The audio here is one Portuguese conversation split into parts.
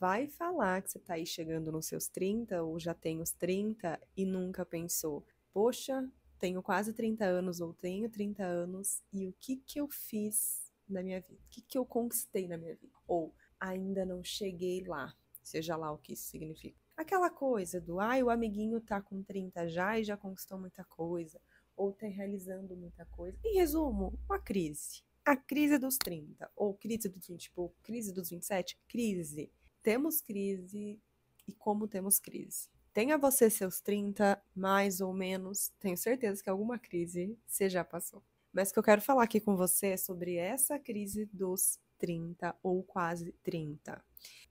vai falar que você tá aí chegando nos seus 30 ou já tem os 30 e nunca pensou, poxa, tenho quase 30 anos ou tenho 30 anos e o que que eu fiz na minha vida? O que que eu conquistei na minha vida? Ou ainda não cheguei lá, seja lá o que isso significa. Aquela coisa do, o amiguinho tá com 30 já e já conquistou muita coisa, ou tá realizando muita coisa. Em resumo, uma crise. A crise dos 30, ou crise dos 20 e pouco, crise dos 27, crise. Temos crise e como temos crise. Tenha você seus 30, mais ou menos, tenho certeza que alguma crise você já passou. Mas o que eu quero falar aqui com você é sobre essa crise dos 30 ou quase 30.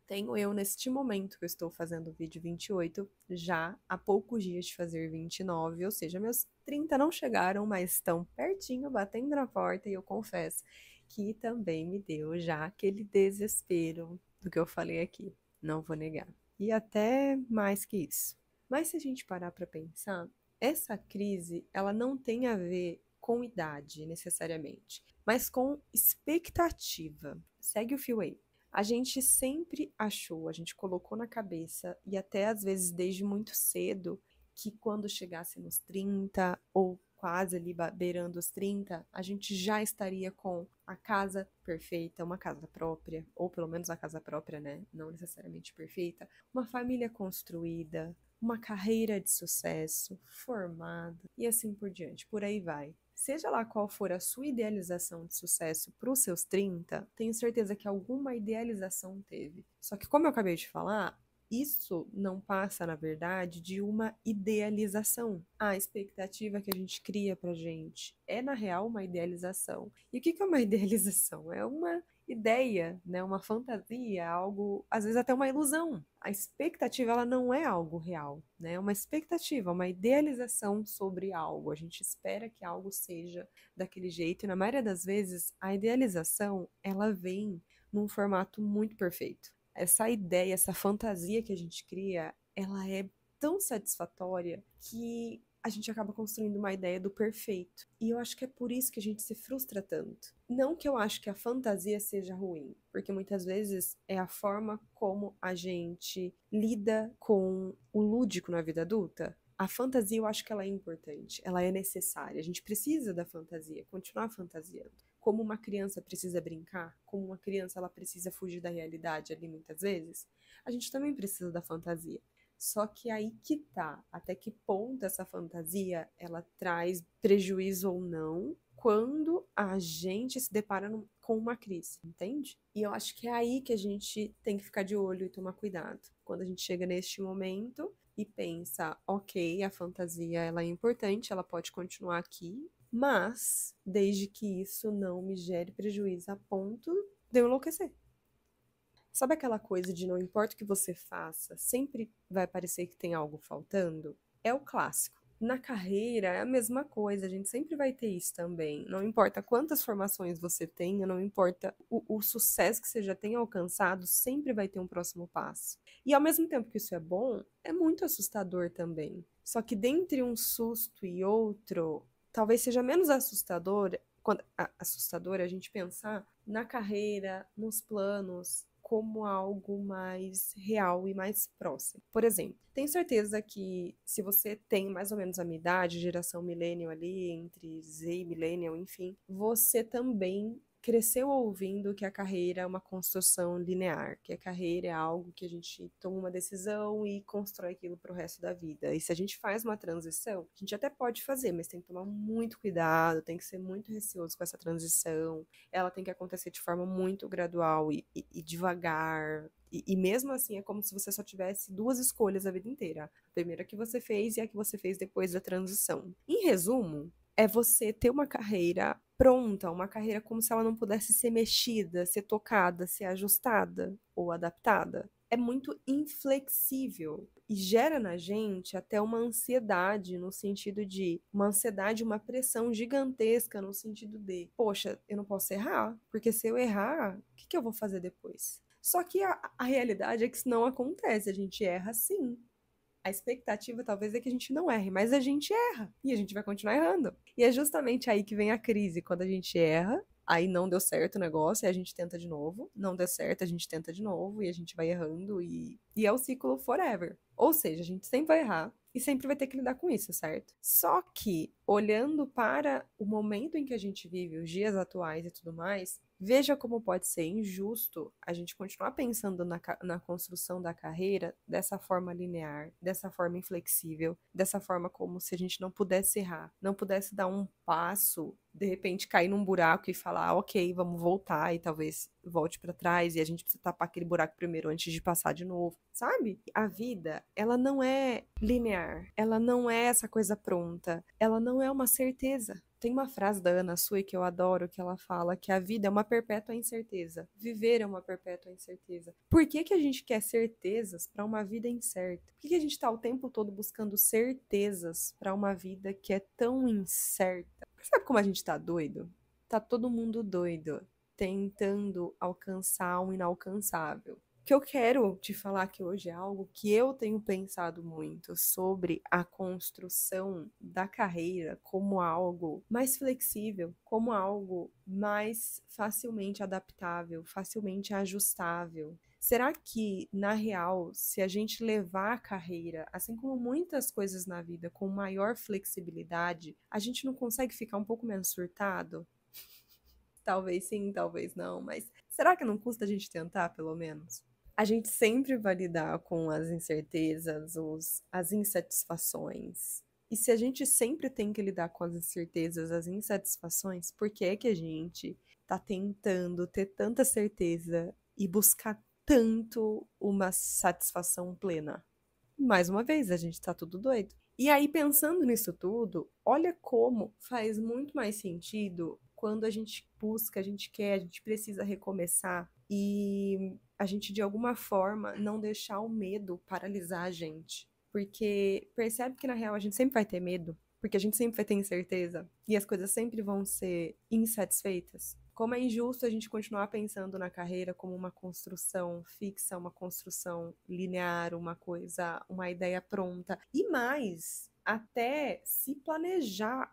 Tenho eu neste momento que eu estou fazendo o vídeo 28, já há poucos dias de fazer 29, ou seja, meus 30 não chegaram, mas estão pertinho, batendo na porta, e eu confesso que também me deu já aquele desespero do que eu falei aqui, não vou negar. E até mais que isso. Mas se a gente parar para pensar, essa crise, ela não tem a ver com idade necessariamente, mas com expectativa. Segue o fio aí. A gente sempre achou, a gente colocou na cabeça, e até às vezes desde muito cedo, que quando chegasse nos 30 ou quase ali beirando os 30, a gente já estaria com a casa perfeita, uma casa própria, ou pelo menos a casa própria, né? Não necessariamente perfeita, uma família construída, uma carreira de sucesso, formada e assim por diante. Por aí vai. Seja lá qual for a sua idealização de sucesso para os seus 30, tenho certeza que alguma idealização teve. Só que, como eu acabei de falar, isso não passa, na verdade, de uma idealização. A expectativa que a gente cria pra gente é, na real, uma idealização. E o que é uma idealização? É uma ideia, né? Uma fantasia, algo, às vezes até uma ilusão. A expectativa, ela não é algo real, né? É uma expectativa, uma idealização sobre algo. A gente espera que algo seja daquele jeito e, na maioria das vezes, a idealização, ela vem num formato muito perfeito. Essa ideia, essa fantasia que a gente cria, ela é tão satisfatória que a gente acaba construindo uma ideia do perfeito. E eu acho que é por isso que a gente se frustra tanto. Não que eu acho que a fantasia seja ruim, porque muitas vezes é a forma como a gente lida com o lúdico na vida adulta. A fantasia, eu acho que ela é importante, ela é necessária. A gente precisa da fantasia, continuar fantasiando. Como uma criança precisa brincar, como uma criança ela precisa fugir da realidade ali muitas vezes, a gente também precisa da fantasia. Só que aí que tá, até que ponto essa fantasia ela traz prejuízo ou não quando a gente se depara com uma crise, entende? E eu acho que é aí que a gente tem que ficar de olho e tomar cuidado. Quando a gente chega neste momento e pensa, ok, a fantasia ela é importante, ela pode continuar aqui, mas desde que isso não me gere prejuízo a ponto de eu enlouquecer. Sabe aquela coisa de não importa o que você faça, sempre vai parecer que tem algo faltando? É o clássico. Na carreira é a mesma coisa, a gente sempre vai ter isso também. Não importa quantas formações você tenha, não importa o sucesso que você já tenha alcançado, sempre vai ter um próximo passo. E ao mesmo tempo que isso é bom, é muito assustador também. Só que dentre um susto e outro, talvez seja menos assustador assustador a gente pensar na carreira, nos planos, como algo mais real e mais próximo. Por exemplo, tenho certeza que se você tem mais ou menos a minha idade, geração millennial ali, entre Z e millennial, enfim, você também cresceu ouvindo que a carreira é uma construção linear, que a carreira é algo que a gente toma uma decisão e constrói aquilo para o resto da vida. E se a gente faz uma transição, a gente até pode fazer, mas tem que tomar muito cuidado, tem que ser muito receoso com essa transição, ela tem que acontecer de forma muito gradual e devagar. E mesmo assim é como se você só tivesse duas escolhas a vida inteira. A primeira que você fez e a que você fez depois da transição. Em resumo, é você ter uma carreira pronta, uma carreira como se ela não pudesse ser mexida, ser tocada, ser ajustada ou adaptada. É muito inflexível e gera na gente até uma ansiedade no sentido de uma ansiedade, uma pressão gigantesca no sentido de, poxa, eu não posso errar, porque se eu errar, o que eu vou fazer depois? Só que a realidade é que isso não acontece, a gente erra sim. A expectativa talvez é que a gente não erre, mas a gente erra e a gente vai continuar errando. E é justamente aí que vem a crise, quando a gente erra Aí não deu certo o negócio, e a gente tenta de novo. Não deu certo, a gente tenta de novo, e a gente vai errando, e é o ciclo forever. Ou seja, a gente sempre vai errar, e sempre vai ter que lidar com isso, certo? Só que, olhando para o momento em que a gente vive, os dias atuais e tudo mais, veja como pode ser injusto a gente continuar pensando na construção da carreira dessa forma linear, dessa forma inflexível, dessa forma como se a gente não pudesse errar, não pudesse dar um passo, de repente cair num buraco e falar, ah, ok, vamos voltar, e talvez volte para trás, e a gente precisa tapar aquele buraco primeiro antes de passar de novo, sabe? A vida, ela não é linear, ela não é essa coisa pronta, ela não é uma certeza. Tem uma frase da Ana Sui que eu adoro, que ela fala que a vida é uma perpétua incerteza. Viver é uma perpétua incerteza. Por que que a gente quer certezas para uma vida incerta? Por que que a gente está o tempo todo buscando certezas para uma vida que é tão incerta? Sabe como a gente tá doido? Tá todo mundo doido, tentando alcançar um inalcançável. O que eu quero te falar aqui hoje é algo que eu tenho pensado muito sobre a construção da carreira como algo mais flexível, como algo mais facilmente adaptável, facilmente ajustável. Será que, na real, se a gente levar a carreira, assim como muitas coisas na vida, com maior flexibilidade, a gente não consegue ficar um pouco menos surtado? Talvez sim, talvez não, mas será que não custa a gente tentar, pelo menos? A gente sempre vai lidar com as incertezas, as insatisfações. E se a gente sempre tem que lidar com as incertezas, as insatisfações, por que é que a gente tá tentando ter tanta certeza e buscar tanto uma satisfação plena? Mais uma vez, a gente tá tudo doido. E aí, pensando nisso tudo, olha como faz muito mais sentido quando a gente busca, a gente quer, a gente precisa recomeçar e a gente, de alguma forma, não deixar o medo paralisar a gente. Porque percebe que, na real, a gente sempre vai ter medo, porque a gente sempre vai ter incerteza e as coisas sempre vão ser insatisfeitas. Como é injusto a gente continuar pensando na carreira como uma construção fixa, uma construção linear, uma coisa, uma ideia pronta. E mais, até se planejar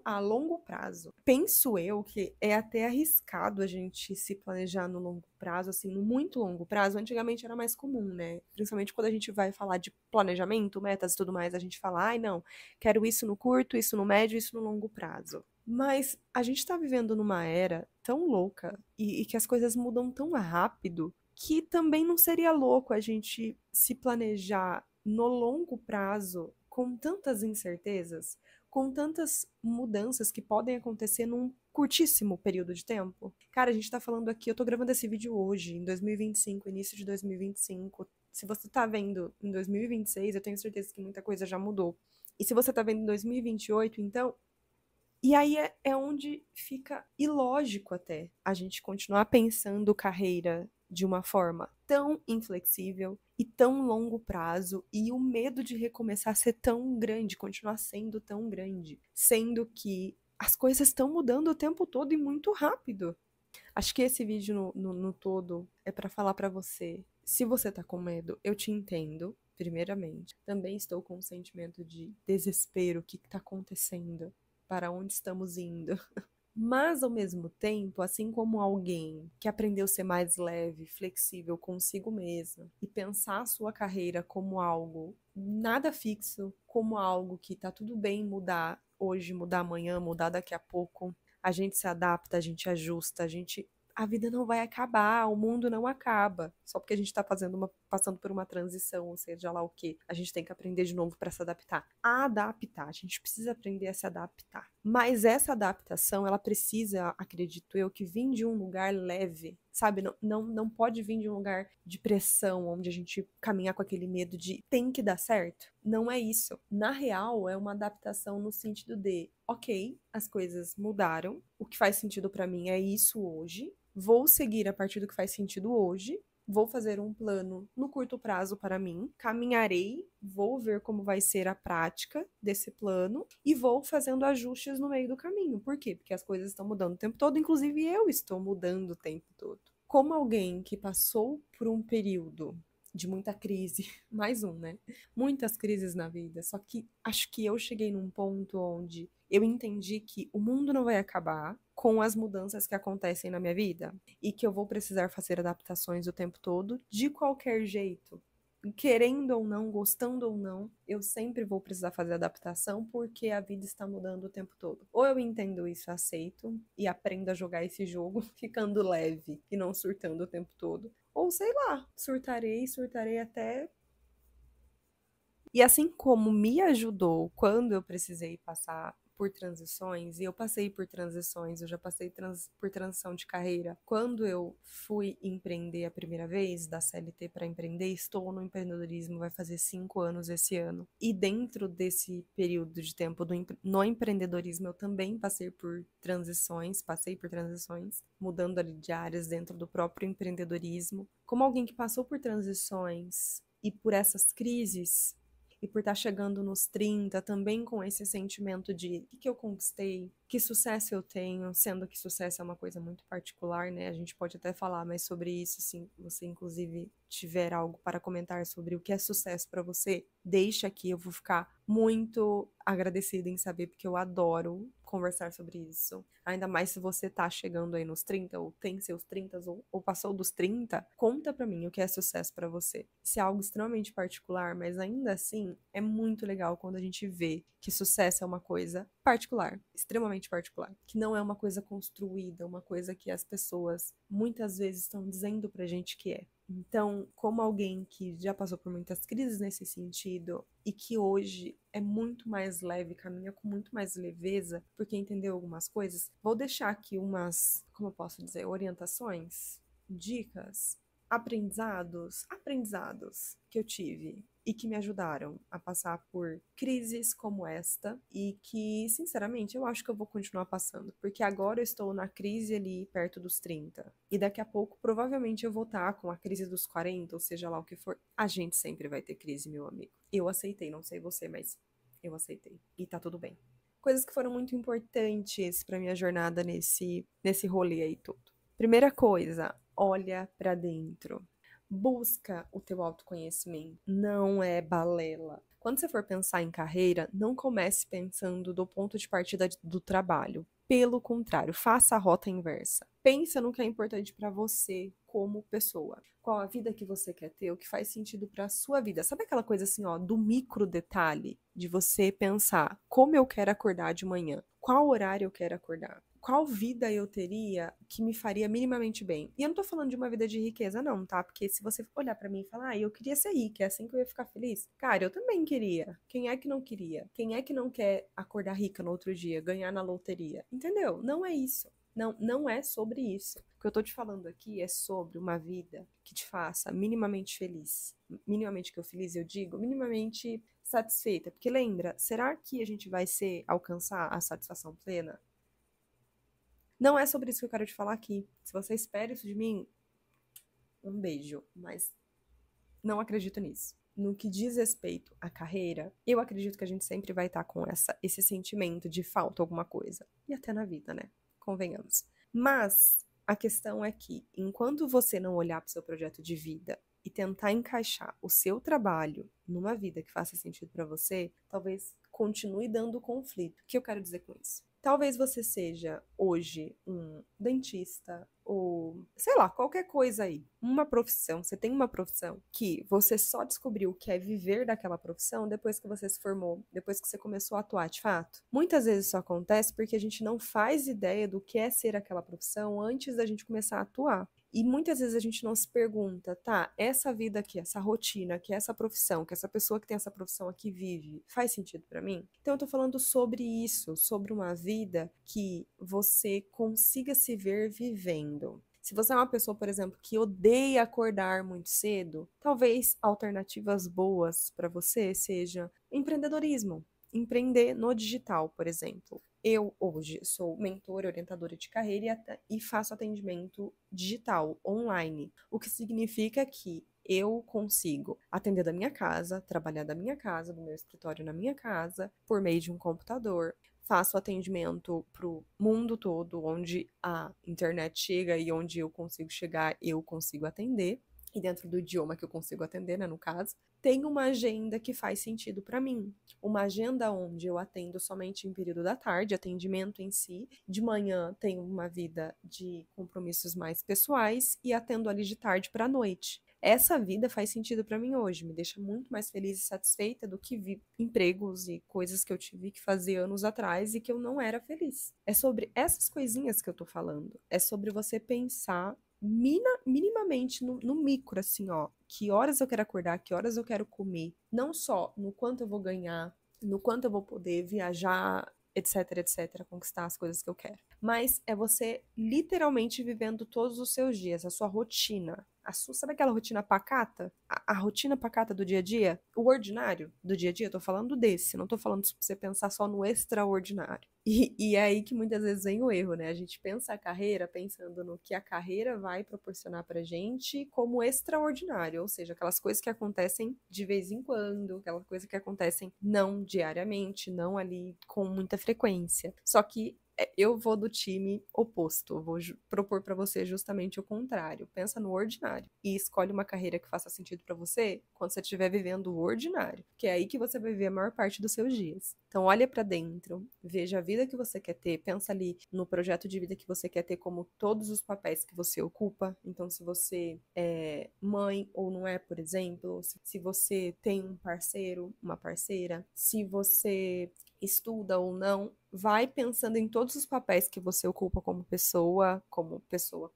a longo prazo. Penso eu que é até arriscado a gente se planejar no longo prazo, assim, no muito longo prazo. Antigamente era mais comum, né? Principalmente quando a gente vai falar de planejamento, metas e tudo mais, a gente fala, ai, não, quero isso no curto, isso no médio, isso no longo prazo. Mas a gente está vivendo numa era tão louca e que as coisas mudam tão rápido que também não seria louco a gente se planejar no longo prazo com tantas incertezas, com tantas mudanças que podem acontecer num curtíssimo período de tempo. Cara, a gente tá falando aqui, eu tô gravando esse vídeo hoje, em 2025, início de 2025. Se você tá vendo em 2026, eu tenho certeza que muita coisa já mudou. E se você tá vendo em 2028, então e aí é onde fica ilógico até a gente continuar pensando carreira de uma forma tão inflexível e tão longo prazo e o medo de recomeçar ser tão grande, continuar sendo tão grande, sendo que as coisas estão mudando o tempo todo e muito rápido. Acho que esse vídeo no todo é para falar para você. Se você tá com medo, eu te entendo, primeiramente. Também estou com um sentimento de desespero, o que tá acontecendo? Para onde estamos indo? Mas, ao mesmo tempo, assim como alguém que aprendeu a ser mais leve, flexível consigo mesma e pensar a sua carreira como algo nada fixo, como algo que tá tudo bem mudar hoje, mudar amanhã, mudar daqui a pouco, a gente se adapta, a gente ajusta, a vida não vai acabar, o mundo não acaba. Só porque a gente está passando por uma transição, ou seja lá o que, a gente tem que aprender de novo para se adaptar. A adaptar, a gente precisa aprender a se adaptar. Mas essa adaptação, ela precisa, acredito eu, que vir de um lugar leve, sabe? Não pode vir de um lugar de pressão, onde a gente caminhar com aquele medo de tem que dar certo. Não é isso. Na real, é uma adaptação no sentido de, ok, as coisas mudaram, o que faz sentido para mim é isso hoje, vou seguir a partir do que faz sentido hoje, vou fazer um plano no curto prazo para mim, caminharei, vou ver como vai ser a prática desse plano e vou fazendo ajustes no meio do caminho. Por quê? Porque as coisas estão mudando o tempo todo, inclusive eu estou mudando o tempo todo. Como alguém que passou por um período de muita crise, mais um, né? Muitas crises na vida, só que acho que eu cheguei num ponto onde eu entendi que o mundo não vai acabar com as mudanças que acontecem na minha vida e que eu vou precisar fazer adaptações o tempo todo, de qualquer jeito. Querendo ou não, gostando ou não, eu sempre vou precisar fazer adaptação porque a vida está mudando o tempo todo. Ou eu entendo isso, aceito e aprendo a jogar esse jogo ficando leve e não surtando o tempo todo. Ou sei lá, surtarei até. E assim como me ajudou quando eu precisei passar por transições, e eu passei por transições, eu já passei por transição de carreira. Quando eu fui empreender a primeira vez, da CLT para empreender, estou no empreendedorismo, vai fazer 5 anos esse ano. E dentro desse período de tempo no empreendedorismo, eu também passei por transições, mudando ali de áreas dentro do próprio empreendedorismo. Como alguém que passou por transições e por essas crises, e por estar chegando nos 30, também com esse sentimento de o que eu conquistei, que sucesso eu tenho, sendo que sucesso é uma coisa muito particular, né? A gente pode até falar mais sobre isso, se você inclusive tiver algo para comentar sobre o que é sucesso para você, deixa aqui, eu vou ficar muito agradecida em saber, porque eu adoro conversar sobre isso. Ainda mais se você tá chegando aí nos 30, ou tem seus 30, ou passou dos 30, conta pra mim o que é sucesso pra você. Isso é algo extremamente particular, mas ainda assim é muito legal quando a gente vê que sucesso é uma coisa particular, extremamente particular, que não é uma coisa construída, uma coisa que as pessoas muitas vezes estão dizendo pra gente que é. Então, como alguém que já passou por muitas crises nesse sentido e que hoje é muito mais leve, caminha com muito mais leveza, porque entendeu algumas coisas, vou deixar aqui umas, como eu posso dizer, orientações, dicas, aprendizados que eu tive e que me ajudaram a passar por crises como esta e que, sinceramente, eu acho que eu vou continuar passando, porque agora eu estou na crise ali perto dos 30 e daqui a pouco provavelmente eu vou estar com a crise dos 40, ou seja lá o que for. A gente sempre vai ter crise, meu amigo. Eu aceitei, não sei você, mas eu aceitei e tá tudo bem. Coisas que foram muito importantes para minha jornada nesse rolê aí todo. Primeira coisa, olha para dentro. Busca o teu autoconhecimento. Não é balela. Quando você for pensar em carreira, não comece pensando do ponto de partida do trabalho. Pelo contrário, faça a rota inversa. Pensa no que é importante para você como pessoa. Qual a vida que você quer ter, o que faz sentido para a sua vida. Sabe aquela coisa assim, ó, do micro detalhe de você pensar como eu quero acordar de manhã? Qual horário eu quero acordar? Qual vida eu teria que me faria minimamente bem? E eu não tô falando de uma vida de riqueza, não, tá? Porque se você olhar pra mim e falar, eu queria ser rica, é assim que eu ia ficar feliz. Cara, eu também queria. Quem é que não queria? Quem é que não quer acordar rica no outro dia, ganhar na loteria? Entendeu? Não é isso. Não, não é sobre isso. O que eu tô te falando aqui é sobre uma vida que te faça minimamente feliz. Minimamente que eu feliz, eu digo, minimamente satisfeita. Porque lembra, será que a gente vai alcançar a satisfação plena? Não é sobre isso que eu quero te falar aqui. Se você espera isso de mim, um beijo, mas não acredito nisso. No que diz respeito à carreira, eu acredito que a gente sempre vai estar com esse sentimento de falta alguma coisa. E até na vida, né? Convenhamos. Mas a questão é que, enquanto você não olhar para o seu projeto de vida e tentar encaixar o seu trabalho numa vida que faça sentido para você, talvez continue dando conflito. O que eu quero dizer com isso? Talvez você seja hoje um dentista ou sei lá, qualquer coisa aí. Uma profissão, você tem uma profissão que você só descobriu que é viver daquela profissão depois que você se formou, depois que você começou a atuar de fato. Muitas vezes isso acontece porque a gente não faz ideia do que é ser aquela profissão antes da gente começar a atuar. E muitas vezes a gente não se pergunta, tá, essa vida aqui, essa rotina, que essa profissão, que essa pessoa que tem essa profissão aqui vive, faz sentido pra mim? Então eu tô falando sobre isso, sobre uma vida que você consiga se ver vivendo. Se você é uma pessoa, por exemplo, que odeia acordar muito cedo, talvez alternativas boas para você seja empreendedorismo, empreender no digital, por exemplo. Eu, hoje, sou mentora, orientadora de carreira e faço atendimento digital, online, o que significa que eu consigo atender da minha casa, trabalhar da minha casa, do meu escritório na minha casa, por meio de um computador. Faço atendimento para o mundo todo, onde a internet chega e onde eu consigo chegar, eu consigo atender. e dentro do idioma que eu consigo atender, né, no caso, tem uma agenda que faz sentido para mim. Uma agenda onde eu atendo somente em período da tarde, atendimento em si. De manhã tenho uma vida de compromissos mais pessoais e atendo ali de tarde para a noite. Essa vida faz sentido para mim hoje, me deixa muito mais feliz e satisfeita do que empregos e coisas que eu tive que fazer anos atrás e que eu não era feliz. É sobre essas coisinhas que eu tô falando. É sobre você pensar minimamente no micro, assim, ó. Que horas eu quero acordar, que horas eu quero comer. Não só no quanto eu vou ganhar, no quanto eu vou poder viajar, etc, etc, conquistar as coisas que eu quero. Mas é você literalmente vivendo todos os seus dias, a sua rotina. Sabe aquela rotina pacata? A rotina pacata do dia a dia? O ordinário do dia a dia? Eu tô falando desse, não tô falando pra você pensar só no extraordinário. E é aí que muitas vezes vem o erro, né? A gente pensa a carreira pensando no que a carreira vai proporcionar pra gente como extraordinário, ou seja, aquelas coisas que acontecem de vez em quando, aquelas coisas que acontecem não diariamente, não ali com muita frequência. Só que eu vou do time oposto, eu vou propor para você justamente o contrário. Pensa no ordinário e escolhe uma carreira que faça sentido para você quando você estiver vivendo o ordinário, que é aí que você vai viver a maior parte dos seus dias. Então olha para dentro, veja a vida que você quer ter, pensa ali no projeto de vida que você quer ter como todos os papéis que você ocupa. Então se você é mãe ou não é, por exemplo, se você tem um parceiro, uma parceira, se você estuda ou não, vai pensando em todos os papéis que você ocupa como pessoa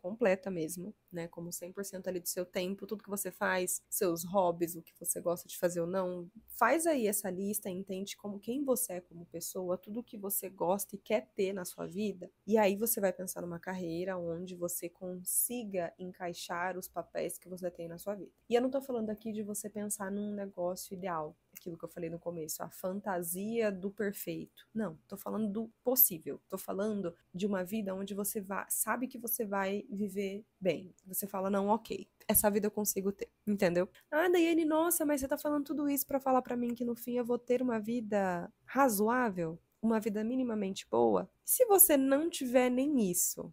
completa mesmo, né? Como 100% ali do seu tempo, tudo que você faz, seus hobbies, o que você gosta de fazer ou não. Faz aí essa lista, entende como quem você é como pessoa, tudo que você gosta e quer ter na sua vida. E aí você vai pensar numa carreira onde você consiga encaixar os papéis que você tem na sua vida. E eu não tô falando aqui de você pensar num negócio ideal, aquilo que eu falei no começo, a fantasia do perfeito. Não, tô falando do possível. Tô falando de uma vida onde você sabe que você vai viver bem. Você fala, não, ok, essa vida eu consigo ter, entendeu? Ah, Daiane, nossa, mas você tá falando tudo isso pra falar pra mim que no fim eu vou ter uma vida razoável? Uma vida minimamente boa? Se você não tiver nem isso,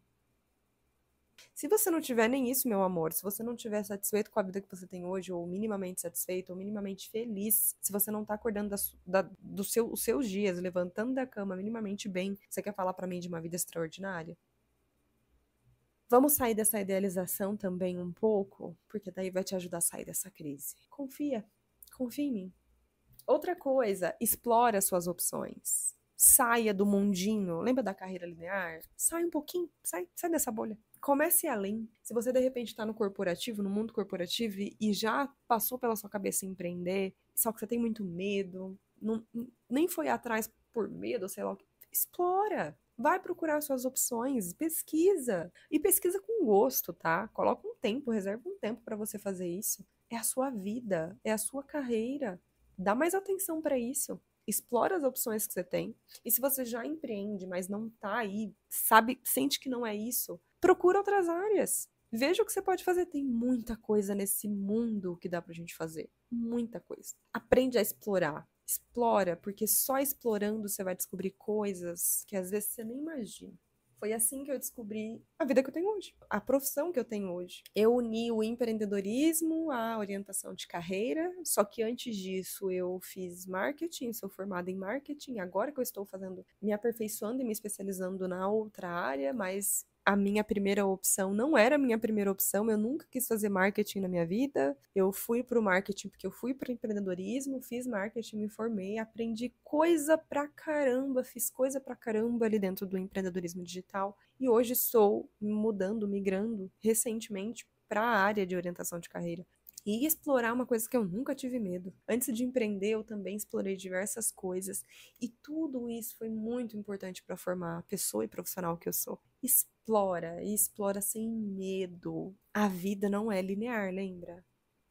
se você não tiver nem isso, meu amor, se você não estiver satisfeito com a vida que você tem hoje, ou minimamente satisfeito, ou minimamente feliz, se você não tá acordando os seus dias, levantando da cama minimamente bem, você quer falar pra mim de uma vida extraordinária? Vamos sair dessa idealização também um pouco, porque daí vai te ajudar a sair dessa crise. Confia em mim. Outra coisa, explore as suas opções. Saia do mundinho. Lembra da carreira linear? Sai um pouquinho, sai dessa bolha. Comece além. Se você de repente está no corporativo, no mundo corporativo e já passou pela sua cabeça empreender, só que você tem muito medo, nem foi atrás por medo, sei lá, explora. Vai procurar suas opções, pesquisa. E pesquisa com gosto, tá? Coloca um tempo, reserva um tempo para você fazer isso. É a sua vida, é a sua carreira. Dá mais atenção para isso. Explora as opções que você tem. E se você já empreende, mas não tá aí, sabe, sente que não é isso, procura outras áreas. Veja o que você pode fazer. Tem muita coisa nesse mundo que dá pra gente fazer. Muita coisa. Aprende a explorar. Explora, porque só explorando você vai descobrir coisas que às vezes você nem imagina. Foi assim que eu descobri a vida que eu tenho hoje, a profissão que eu tenho hoje. Eu uni o empreendedorismo à orientação de carreira, só que antes disso eu fiz marketing, sou formada em marketing, agora que eu estou me aperfeiçoando e me especializando na outra área, mas a minha primeira opção não era a minha primeira opção, eu nunca quis fazer marketing na minha vida. Eu fui para o marketing porque eu fui para o empreendedorismo, fiz marketing, me formei, aprendi coisa pra caramba, fiz coisa pra caramba ali dentro do empreendedorismo digital e hoje estou mudando, migrando recentemente para a área de orientação de carreira. E explorar uma coisa que eu nunca tive medo. Antes de empreender, eu também explorei diversas coisas. E tudo isso foi muito importante para formar a pessoa e profissional que eu sou. Explora, e explora sem medo. A vida não é linear, lembra?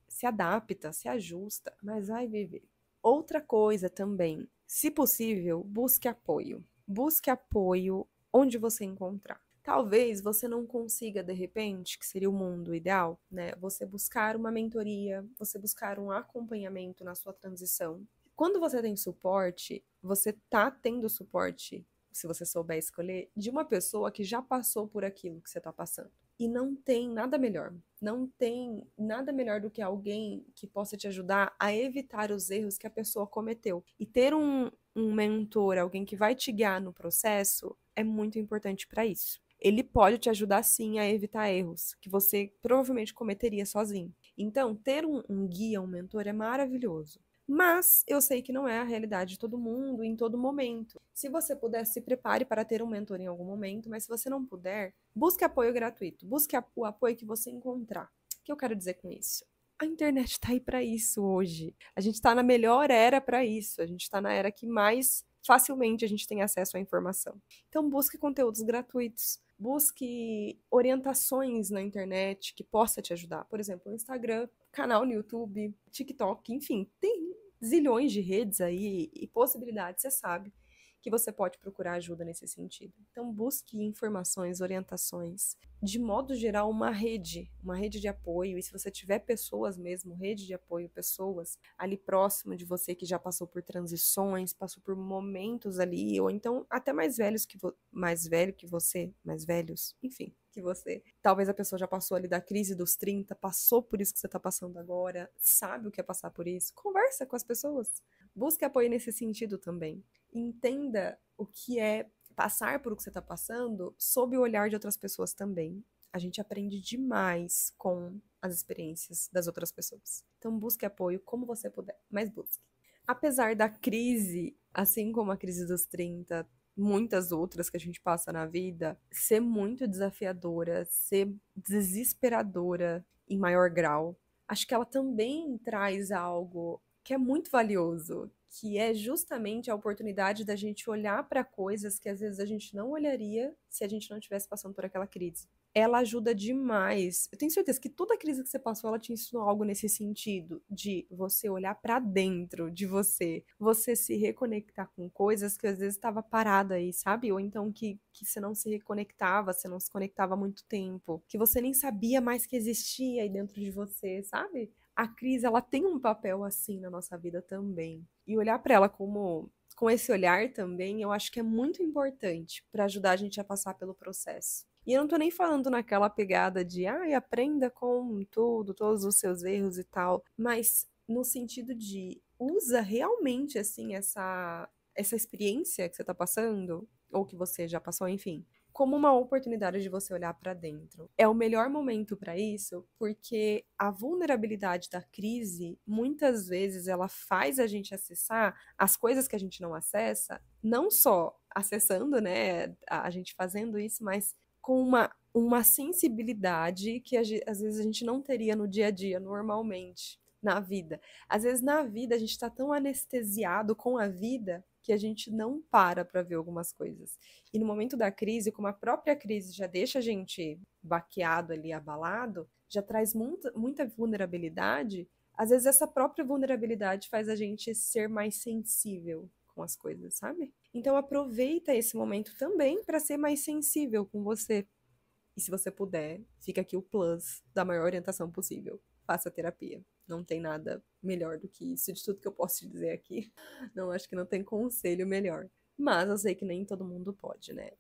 Se adapta, se ajusta, mas vai viver. Outra coisa também, se possível, busque apoio. Busque apoio onde você encontrar. Talvez você não consiga, de repente, que seria o mundo ideal, né? Você buscar uma mentoria, você buscar um acompanhamento na sua transição. Quando você tem suporte, você tá tendo suporte, se você souber escolher, de uma pessoa que já passou por aquilo que você tá passando. E não tem nada melhor. Não tem nada melhor do que alguém que possa te ajudar a evitar os erros que a pessoa cometeu. E ter um mentor, alguém que vai te guiar no processo, é muito importante para isso. Ele pode te ajudar sim a evitar erros que você provavelmente cometeria sozinho. Então, ter um guia, um mentor é maravilhoso. Mas eu sei que não é a realidade de todo mundo em todo momento. Se você puder, se prepare para ter um mentor em algum momento, mas se você não puder, busque apoio gratuito, busque o apoio que você encontrar. O que eu quero dizer com isso? A internet está aí para isso hoje. A gente está na melhor era para isso. A gente está na era que mais facilmente a gente tem acesso à informação. Então, busque conteúdos gratuitos. Busque orientações na internet que possa te ajudar. Por exemplo, no Instagram, canal no YouTube, TikTok, enfim, tem zilhões de redes aí e possibilidades, você sabe, que você pode procurar ajuda nesse sentido. Então, busque informações, orientações. De modo geral, uma rede de apoio. E se você tiver pessoas mesmo, rede de apoio, pessoas ali próximo de você que já passou por transições, passou por momentos ali, ou então até mais velhos que mais velho que você, mais velhos, enfim, que você. Talvez a pessoa já passou ali da crise dos 30, passou por isso que você está passando agora, sabe o que é passar por isso. Conversa com as pessoas. Busque apoio nesse sentido também. Entenda o que é passar por o que você está passando sob o olhar de outras pessoas também. A gente aprende demais com as experiências das outras pessoas. Então, busque apoio como você puder, mas busque. Apesar da crise, assim como a crise dos 30, muitas outras que a gente passa na vida, ser muito desafiadora, ser desesperadora em maior grau, acho que ela também traz algo que é muito valioso, que é justamente a oportunidade da gente olhar para coisas que às vezes a gente não olharia se a gente não estivesse passando por aquela crise. Ela ajuda demais. Eu tenho certeza que toda a crise que você passou, ela te ensinou algo nesse sentido, de você olhar para dentro de você, você se reconectar com coisas que às vezes estava parada aí, sabe? Ou então que você não se reconectava, você não se conectava há muito tempo, que você nem sabia mais que existia aí dentro de você, sabe? A crise, ela tem um papel assim na nossa vida também. E olhar para ela como com esse olhar também, eu acho que é muito importante para ajudar a gente a passar pelo processo. E eu não tô nem falando naquela pegada de, ai, aprenda com tudo, todos os seus erros e tal, mas no sentido de usa realmente assim essa experiência que você tá passando ou que você já passou, enfim, como uma oportunidade de você olhar para dentro. É o melhor momento para isso, porque a vulnerabilidade da crise, muitas vezes, ela faz a gente acessar as coisas que a gente não acessa, não só acessando, né, a gente fazendo isso, mas com uma sensibilidade que às vezes a gente não teria no dia a dia, normalmente, na vida. Às vezes, na vida, a gente está tão anestesiado com a vida que a gente não para ver algumas coisas. E no momento da crise, como a própria crise já deixa a gente baqueado ali, abalado, já traz muita vulnerabilidade, às vezes essa própria vulnerabilidade faz a gente ser mais sensível com as coisas, sabe? Então aproveita esse momento também para ser mais sensível com você. E se você puder, fica aqui o plus da maior orientação possível. Faça terapia. Não tem nada melhor do que isso, de tudo que eu posso te dizer aqui. Não, acho que não tem conselho melhor. Mas eu sei que nem todo mundo pode, né?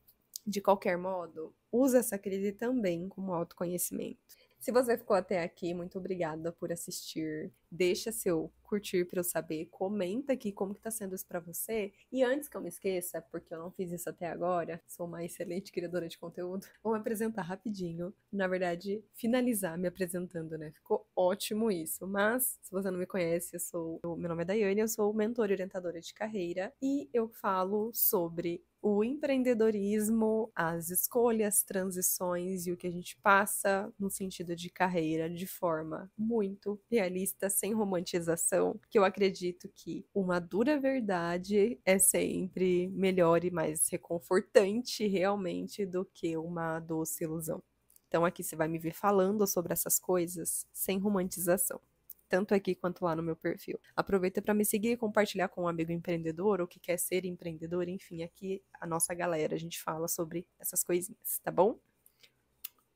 De qualquer modo, usa essa crise também como autoconhecimento. Se você ficou até aqui, muito obrigada por assistir. Deixa seu curtir para eu saber, comenta aqui como que tá sendo isso para você. E antes que eu me esqueça, porque eu não fiz isso até agora, sou uma excelente criadora de conteúdo, vou me apresentar rapidinho. Na verdade, finalizar me apresentando, né? Ficou ótimo isso. Mas, se você não me conhece, meu nome é Daiane, eu sou mentora e orientadora de carreira e eu falo sobre o empreendedorismo, as escolhas, transições e o que a gente passa no sentido de carreira de forma muito realista, sem romantização, que eu acredito que uma dura verdade é sempre melhor e mais reconfortante realmente do que uma doce ilusão. Então aqui você vai me ver falando sobre essas coisas sem romantização, tanto aqui quanto lá no meu perfil. Aproveita para me seguir e compartilhar com um amigo empreendedor ou que quer ser empreendedor, enfim, aqui a nossa galera, a gente fala sobre essas coisinhas, tá bom?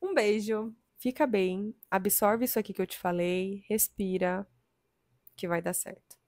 Um beijo, fica bem, absorve isso aqui que eu te falei, respira, que vai dar certo.